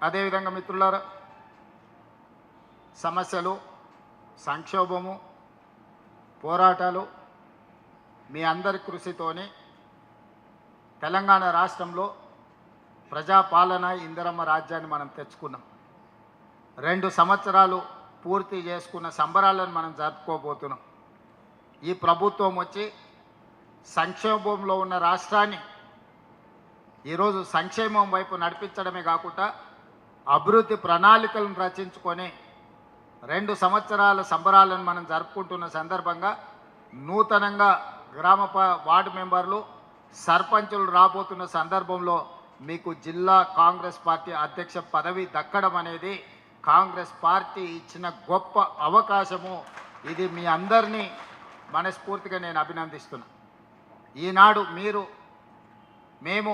అదేవిధంగా మిత్రులారా, సమస్యలు, సంక్షోభము, పోరాటాలు మీ అందరి కృషితోని తెలంగాణ రాష్ట్రంలో ప్రజాపాలన ఇందిరమ్మ రాజ్యాన్ని మనం తెచ్చుకున్నాం. 2 సంవత్సరాలు పూర్తి చేసుకున్న సంబరాలను మనం జరుపుకోబోతున్నాం. ఈ ప్రభుత్వం వచ్చి సంక్షోభంలో ఉన్న రాష్ట్రాన్ని ఈరోజు సంక్షేమం వైపు నడిపించడమే కాకుండా అభివృద్ధి ప్రణాళికలను రచించుకొని 2 సంవత్సరాల సంబరాలను మనం జరుపుకుంటున్న సందర్భంగా నూతనంగా వార్డు మెంబర్లు, సర్పంచులు రాబోతున్న సందర్భంలో మీకు జిల్లా కాంగ్రెస్ పార్టీ అధ్యక్ష పదవి దక్కడం అనేది కాంగ్రెస్ పార్టీ ఇచ్చిన గొప్ప అవకాశము. ఇది మీ అందరినీ మనస్ఫూర్తిగా నేను అభినందిస్తున్నా. ఈనాడు మేము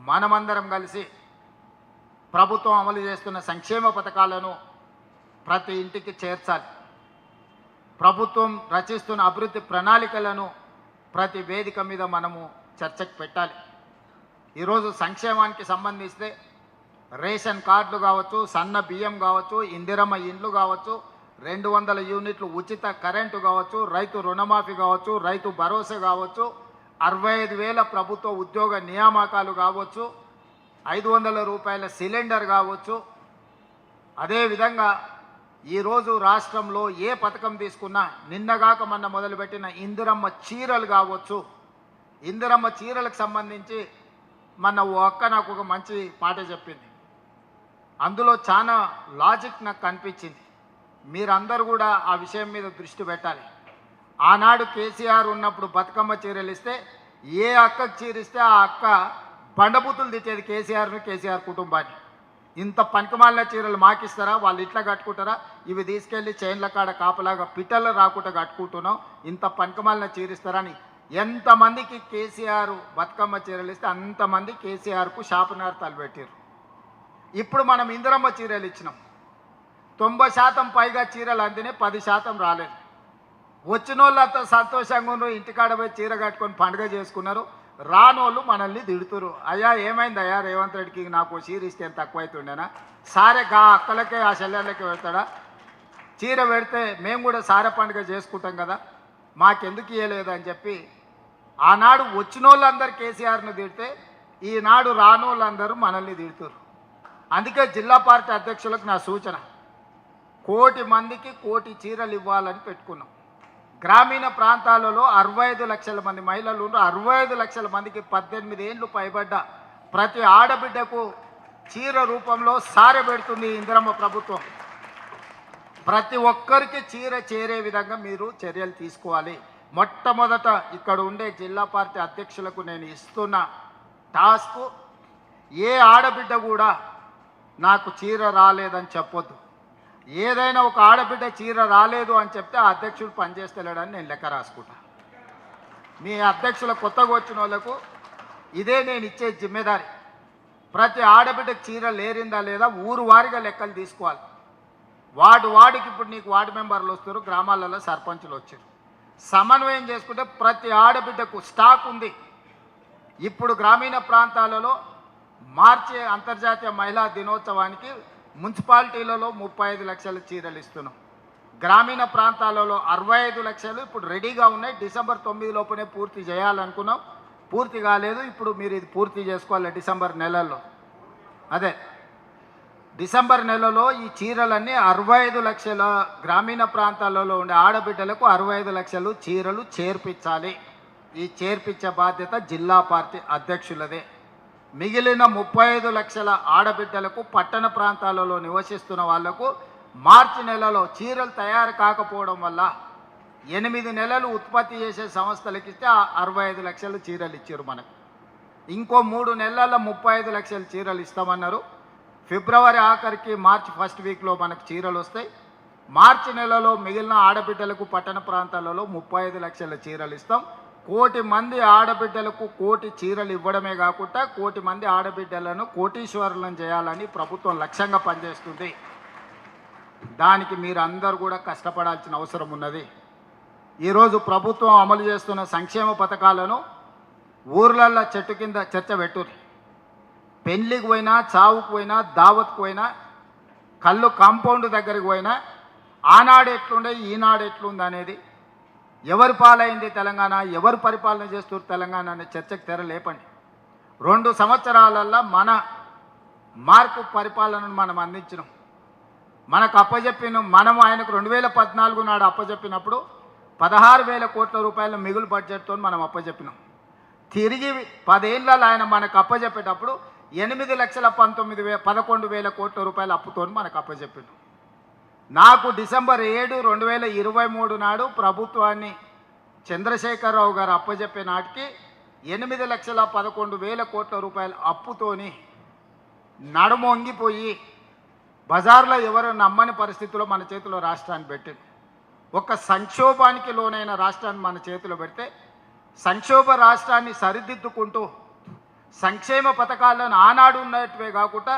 మనమందరం కలిసి ప్రభుత్వం అమలు చేస్తున్న సంక్షేమ పథకాలను ప్రతి ఇంటికి చేర్చాలి. ప్రభుత్వం రచిస్తున్న అభివృద్ధి ప్రణాళికలను ప్రతి వేదిక మీద మనము చర్చకు పెట్టాలి. ఈరోజు సంక్షేమానికి సంబంధిస్తే రేషన్ కార్డులు కావచ్చు, సన్న బియ్యం కావచ్చు, ఇందిరమ్మ ఇండ్లు కావచ్చు, 200 యూనిట్లు ఉచిత కరెంటు కావచ్చు, రైతు రుణమాఫీ కావచ్చు, రైతు భరోసా కావచ్చు, 65,000 ప్రభుత్వ ఉద్యోగ నియామకాలు కావచ్చు, 500 రూపాయల సిలిండర్ కావచ్చు. అదేవిధంగా ఈరోజు రాష్ట్రంలో ఏ పథకం తీసుకున్నా నిన్నగాక మొన్న మొదలుపెట్టిన ఇందిరమ్మ చీరలు కావచ్చు. ఇందిరమ్మ చీరలకు సంబంధించి మన ఓ అక్క నాకు ఒక మంచి పాట చెప్పింది. అందులో చాలా లాజిక్ నాకు కనిపించింది. మీరందరూ కూడా ఆ విషయం మీద దృష్టి పెట్టాలి. ఆనాడు కేసీఆర్ ఉన్నప్పుడు బతుకమ్మ చీరలు ఇస్తే ఏ అక్కకు చీరిస్తే ఆ అక్క బండబూతులు తెచ్చేది కేసీఆర్ కుటుంబాన్ని. ఇంత పనికిమాలిన చీరలు మాకిస్తారా, వాళ్ళు ఇట్లా కట్టుకుంటారా, ఇవి తీసుకెళ్ళి చైన్ల కాడ కాపలాగా పిట్టలు రాకుండా కట్టుకుంటున్నాం, ఇంత పనికిమాలిన చీరిస్తారని ఎంతమందికి కేసీఆర్ బతుకమ్మ చీరలు ఇస్తే అంతమంది కేసీఆర్కు శాపనార్థాలు పెట్టారు. ఇప్పుడు మనం ఇందిరమ్మ చీరలు ఇచ్చినాం. 90% పైగా చీరలు అందినే, 10% రాలేదు. వచ్చిన వాళ్ళంతా సంతోషంగా ఉన్నారు, ఇంటికాడ పోయి చీర కట్టుకొని పండుగ చేసుకున్నారు. రానోళ్ళు మనల్ని తిడుతురు. అయ్యా ఏమైంది అయ్యా రేవంత్ రెడ్డికి నాకు చీర ఇస్తే ఎంత తక్కువ అవుతుండేనా, సారే గా అక్కలకే ఆ చెల్లెళ్ళకే పెడతాడా, చీర పెడితే మేము కూడా సారె పండుగ చేసుకుంటాం కదా, మాకెందుకు ఇవ్వలేదు అని చెప్పి ఆనాడు వచ్చిన వాళ్ళందరూ కేసీఆర్ను తిడితే ఈనాడు రానోళ్ళందరూ మనల్ని తిడుతురు. అందుకే జిల్లా పార్టీ అధ్యక్షులకు నా సూచన, 1,00,00,000 మందికి 1,00,00,000 చీరలు ఇవ్వాలని పెట్టుకున్నాం. గ్రామీణ ప్రాంతాలలో 65 లక్షల మంది మహిళలు, 65 లక్షల మందికి 18 ఏళ్ళు పైబడ్డ ప్రతి ఆడబిడ్డకు చీర రూపంలో సారె పెడుతుంది ఇందిరమ్మ ప్రభుత్వం. ప్రతి ఒక్కరికి చీర చేరే విధంగా మీరు చర్యలు తీసుకోవాలి. మొట్టమొదట ఇక్కడ ఉండే జిల్లా పార్టీ అధ్యక్షులకు నేను ఇస్తున్న టాస్క్, ఏ ఆడబిడ్డ కూడా నాకు చీర రాలేదని చెప్పొద్దు. ఏదైనా ఒక ఆడబిడ్డ చీర రాలేదు అని చెప్తే ఆ అధ్యక్షుడు పనిచేస్తలేడని నేను లెక్క రాసుకుంటా. మీ అధ్యక్షుల కొత్తగా వచ్చిన వాళ్ళకు ఇదే నేను ఇచ్చే జిమ్మెదారి. ప్రతి ఆడబిడ్డకు చీర లేరిందా లేదా ఊరు వారిగా లెక్కలు తీసుకోవాలి. వార్డుకి ఇప్పుడు నీకు వార్డు మెంబర్లు వస్తారు, గ్రామాలలో సర్పంచులు వచ్చారు. సమన్వయం చేసుకుంటే ప్రతి ఆడబిడ్డకు స్టాక్ ఉంది. ఇప్పుడు గ్రామీణ ప్రాంతాలలో మార్చి అంతర్జాతీయ మహిళా దినోత్సవానికి మున్సిపాలిటీలలో 35 లక్షల చీరలు ఇస్తున్నాం. గ్రామీణ ప్రాంతాలలో 65 లక్షలు ఇప్పుడు రెడీగా ఉన్నాయి. డిసెంబర్ 9 లోపునే పూర్తి చేయాలనుకున్నాం, పూర్తి కాలేదు. ఇప్పుడు మీరు ఇది పూర్తి చేసుకోవాలి డిసెంబర్ నెలలో. అదే డిసెంబర్ నెలలో ఈ చీరలన్నీ 65 లక్షల గ్రామీణ ప్రాంతాలలో ఉండే ఆడబిడ్డలకు 65 లక్షలు చీరలు చేర్పించాలి. ఈ చేర్పించే బాధ్యత జిల్లా పార్టీ అధ్యక్షులదే. మిగిలిన 35 లక్షల ఆడబిడ్డలకు పట్టణ ప్రాంతాలలో నివసిస్తున్న వాళ్లకు మార్చి నెలలో చీరలు తయారు కాకపోవడం వల్ల 8 నెలలు ఉత్పత్తి చేసే సంస్థలకు ఇస్తే 65 లక్షల చీరలు ఇచ్చారు మనకు. ఇంకో 3 నెలల్లో 35 లక్షల చీరలు ఇస్తామన్నారు. ఫిబ్రవరి ఆఖరికి మార్చి ఫస్ట్ వీక్లో మనకు చీరలు వస్తాయి. మార్చి నెలలో మిగిలిన ఆడబిడ్డలకు పట్టణ ప్రాంతాలలో 35 లక్షల చీరలు ఇస్తాం. 1,00,00,000 మంది ఆడబిడ్డలకు 1,00,00,000 చీరలు ఇవ్వడమే కాకుండా 1,00,00,000 మంది ఆడబిడ్డలను కోటీశ్వరులను చేయాలని ప్రభుత్వం లక్ష్యంగా పనిచేస్తుంది. దానికి మీరు అందరూ కూడా కష్టపడాల్సిన అవసరం ఉన్నది. ఈరోజు ప్రభుత్వం అమలు చేస్తున్న సంక్షేమ పథకాలను ఊర్లల్లో చెట్టు కింద చర్చ పెట్టుర్రి. పెళ్ళికి పోయినా, చావుకు పోయినా, దావత్కు పోయినా, కళ్ళు కాంపౌండ్ దగ్గరికి పోయినా ఆనాడు ఎట్లుండే ఈనాడు ఎట్లుంది అనేది, ఎవరు పాలైంది తెలంగాణ, ఎవరు పరిపాలన చేస్తున్నారు తెలంగాణ అనే చర్చకు తెర లేపండి. 2 సంవత్సరాలల్లో మన మార్పు పరిపాలనను మనం అందించినాం. మనకు అప్పజెప్పిన ఆయనకు 2014 నాడు అప్పజెప్పినప్పుడు 16,000 కోట్ల రూపాయల మిగులు బడ్జెట్తో మనం అప్పజెప్పినాం. తిరిగి 10 ఏళ్ళలో ఆయన మనకు అప్పజెప్పేటప్పుడు 8,11,000 కోట్ల రూపాయల అప్పుతో మనకు అప్పజెప్పినాం. నాకు డిసెంబర్ 7, 2023 నాడు ప్రభుత్వాన్ని చంద్రశేఖరరావు గారు అప్పజెప్పే నాటికి 8,11,000 కోట్ల రూపాయల అప్పుతోని నడుమొంగిపోయి బజార్లో ఎవరు నమ్మని పరిస్థితుల్లో మన చేతిలో రాష్ట్రాన్ని పెట్టింది. ఒక సంక్షోభానికి లోనైన రాష్ట్రాన్ని మన చేతిలో పెడితే సంక్షోభ రాష్ట్రాన్ని సరిదిద్దుకుంటూ సంక్షేమ పథకాలను ఆనాడు ఉన్నట్టువే కాకుండా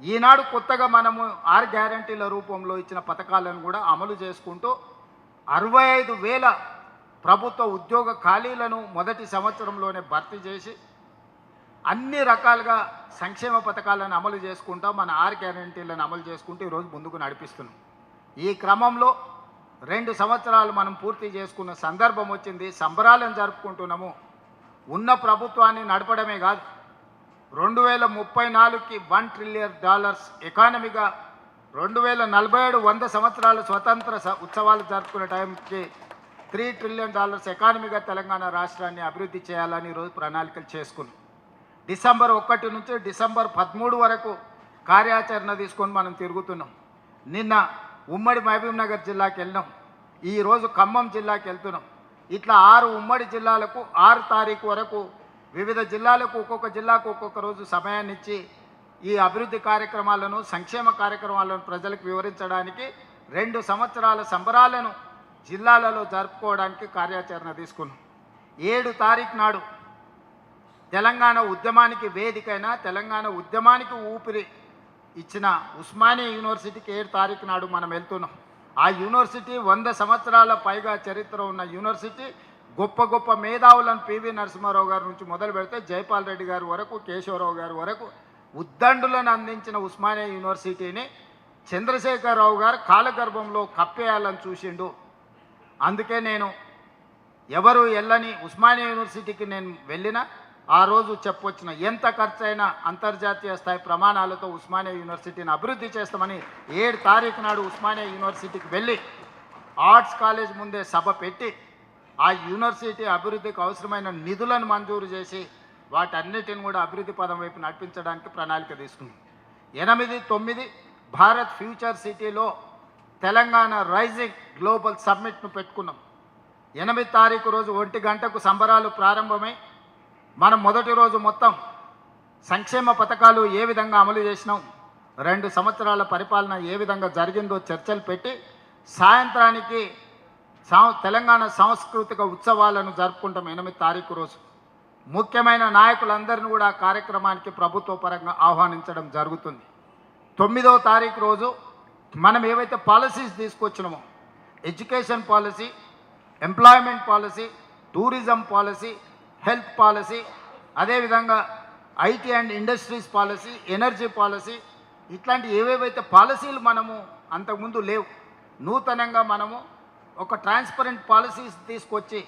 ఈనాడు కొత్తగా మనము 6 గ్యారంటీల రూపంలో ఇచ్చిన పథకాలను కూడా అమలు చేసుకుంటూ 65,000 ప్రభుత్వ ఉద్యోగ ఖాళీలను మొదటి సంవత్సరంలోనే భర్తీ చేసి అన్ని రకాలుగా సంక్షేమ పథకాలను అమలు చేసుకుంటూ మన 6 గ్యారంటీలను అమలు చేసుకుంటూ ఈరోజు ముందుకు నడిపిస్తున్నాం. ఈ క్రమంలో 2 సంవత్సరాలు మనం పూర్తి చేసుకున్న సందర్భం వచ్చింది. సంబరాలను జరుపుకుంటున్నాము. ఉన్న ప్రభుత్వాన్ని నడపడమే కాదు, 2034కి $1 ట్రిలియన్ ఎకానమీగా, 2047 100 సంవత్సరాలు స్వతంత్ర ఉత్సవాలు జరుపుకునే టైంకి $3 ట్రిలియన్ ఎకానమీగా తెలంగాణ రాష్ట్రాన్ని అభివృద్ధి చేయాలని ఈరోజు ప్రణాళికలు చేసుకున్నాం. డిసెంబర్ 1 నుంచి డిసెంబర్ 13 వరకు కార్యాచరణ తీసుకొని మనం తిరుగుతున్నాం. నిన్న ఉమ్మడి మహబూబ్ నగర్ జిల్లాకి వెళ్ళినాం, ఈరోజు ఖమ్మం జిల్లాకి వెళ్తున్నాం. ఇట్లా 6 ఉమ్మడి జిల్లాలకు 6 తారీఖు వరకు వివిధ జిల్లాలకు ఒక్కొక్క జిల్లాకు ఒక్కొక్క రోజు సమయాన్ని ఇచ్చి ఈ అభివృద్ధి కార్యక్రమాలను, సంక్షేమ కార్యక్రమాలను ప్రజలకు వివరించడానికి 2 సంవత్సరాల సంబరాలను జిల్లాలలో జరుపుకోవడానికి కార్యాచరణ తీసుకున్నాం. 7 తారీఖు నాడు తెలంగాణ ఉద్యమానికి వేదికైన, తెలంగాణ ఉద్యమానికి ఊపిరి ఇచ్చిన ఉస్మానియా యూనివర్సిటీకి 7 తారీఖు నాడు మనం వెళ్తున్నాం. ఆ యూనివర్సిటీ 100 సంవత్సరాల పైగా చరిత్ర ఉన్న యూనివర్సిటీ. గొప్ప గొప్ప మేధావులను పివి నరసింహారావు గారి నుంచి మొదలు పెడితే జైపాల్ రెడ్డి గారి వరకు, కేశవరావు గారి వరకు ఉద్దండులను అందించిన ఉస్మానియా యూనివర్సిటీని చంద్రశేఖరరావు గారు కాలగర్భంలో కప్పేయాలని చూసిండు. అందుకే నేను ఎవరు వెళ్ళని ఉస్మానియా యూనివర్సిటీకి నేను వెళ్ళినా ఆ రోజు చెప్పొచ్చిన, ఎంత ఖర్చైనా అంతర్జాతీయ స్థాయి ప్రమాణాలతో ఉస్మానియా యూనివర్సిటీని అభివృద్ధి చేస్తామని 7 తారీఖు నాడు ఉస్మానియా యూనివర్సిటీకి వెళ్ళి ఆర్ట్స్ కాలేజ్ ముందే సభ పెట్టి ఆ యూనివర్సిటీ అభివృద్ధికి అవసరమైన నిధులను మంజూరు చేసి వాటన్నిటిని కూడా అభివృద్ధి పదం వైపు నడిపించడానికి ప్రణాళిక తీసుకున్నాం. 8, 9 భారత్ ఫ్యూచర్ సిటీలో తెలంగాణ రైజింగ్ గ్లోబల్ సమ్మిట్ను పెట్టుకున్నాం. 8 తారీఖు రోజు 1 గంటకు సంబరాలు ప్రారంభమై మనం మొదటి రోజు మొత్తం సంక్షేమ పథకాలు ఏ విధంగా అమలు చేసినాం, 2 సంవత్సరాల పరిపాలన ఏ విధంగా జరిగిందో చర్చలు పెట్టి సాయంత్రానికి తెలంగాణ సాంస్కృతిక ఉత్సవాలను జరుపుకుంటాం. 8 తారీఖు రోజు ముఖ్యమైన నాయకులందరినీ కూడా కార్యక్రమానికి ప్రభుత్వ పరంగా ఆహ్వానించడం జరుగుతుంది. 9వ తారీఖు రోజు మనం ఏవైతే పాలసీస్ తీసుకొచ్చినామో, education policy, employment policy, tourism policy, health policy, అదేవిధంగా IT and industries policy, energy policy, ఇట్లాంటి ఏవేవైతే పాలసీలు మనము అంతకుముందు లేవు, నూతనంగా మనము ఒక ట్రాన్స్పరెంట్ పాలసీస్ తీసుకొచ్చి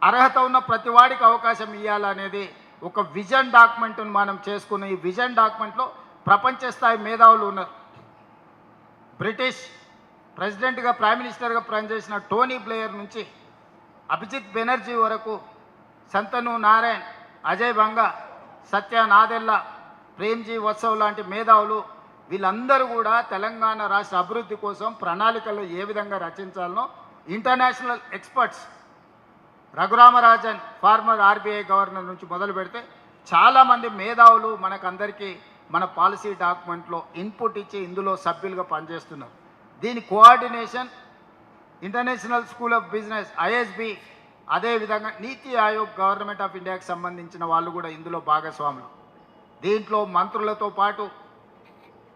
అర్హత ఉన్న ప్రతి వాడికి అవకాశం ఇవ్వాలనేది ఒక విజన్ డాక్యుమెంట్ను మనం చేసుకున్న ఈ విజన్ డాక్యుమెంట్లో ప్రపంచ స్థాయి మేధావులు ఉన్నారు. బ్రిటిష్ ప్రెసిడెంట్గా, ప్రైమ్ మినిస్టర్గా పనిచేసిన టోనీ బ్లేయర్ నుంచి అభిజిత్ బెనర్జీ వరకు, సంతను నారాయణ్, అజయ్ బంగా, సత్య నాదెల్లా, ప్రేమ్జీ వత్సవ్ లాంటి మేధావులు వీళ్ళందరూ కూడా తెలంగాణ రాష్ట్ర అభివృద్ధి కోసం ప్రణాళికలు ఏ విధంగా రచించాలనో international experts, Raghuram Rajan former RBI governor నుంచి మొదలు పెడితే చాలామంది మేధావులు మనకందరికీ మన పాలసీ డాక్యుమెంట్లో ఇన్పుట్ ఇచ్చి ఇందులో సభ్యులుగా పనిచేస్తున్నారు. దీని coordination international school of business ISB, అదేవిధంగా నీతి ఆయోగ్, గవర్నమెంట్ ఆఫ్ ఇండియాకి సంబంధించిన వాళ్ళు కూడా ఇందులో భాగస్వాములు. దీంట్లో మంత్రులతో పాటు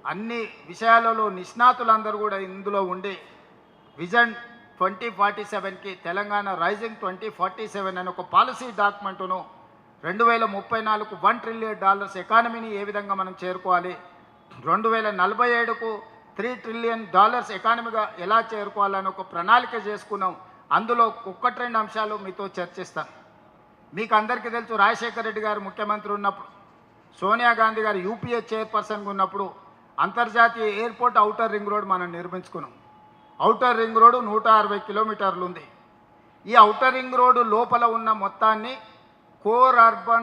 అన్ని విషయాలలో నిష్ణాతులందరూ కూడా ఇందులో ఉండి విజన్ 2047కి తెలంగాణ రైజింగ్ 2047 అనే ఒక పాలసీ డాక్యుమెంటును 2034కు $1 ట్రిలియన్ ఎకానమీని ఏ విధంగా మనం చేరుకోవాలి, 2047కు $3 ట్రిలియన్ ఎకానమీగా ఎలా చేరుకోవాలని ఒక ప్రణాళిక చేసుకున్నాం. అందులో ఒక్కటి రెండు అంశాలు మీతో చర్చిస్తాను. మీకు అందరికీ తెలుసు, రాజశేఖర రెడ్డి గారు ముఖ్యమంత్రి ఉన్నప్పుడు, సోనియా గాంధీ గారు యూపీఏ చైర్పర్సన్గా ఉన్నప్పుడు అంతర్జాతీయ ఎయిర్పోర్ట్ ఔటర్ రింగ్ రోడ్ మనం నిర్మించుకున్నాం. ఔటర్ రింగ్ రోడ్డు 160 కిలోమీటర్లు ఉంది. ఈ ఔటర్ రింగ్ రోడ్డు లోపల ఉన్న మొత్తాన్ని కోర్ అర్బన్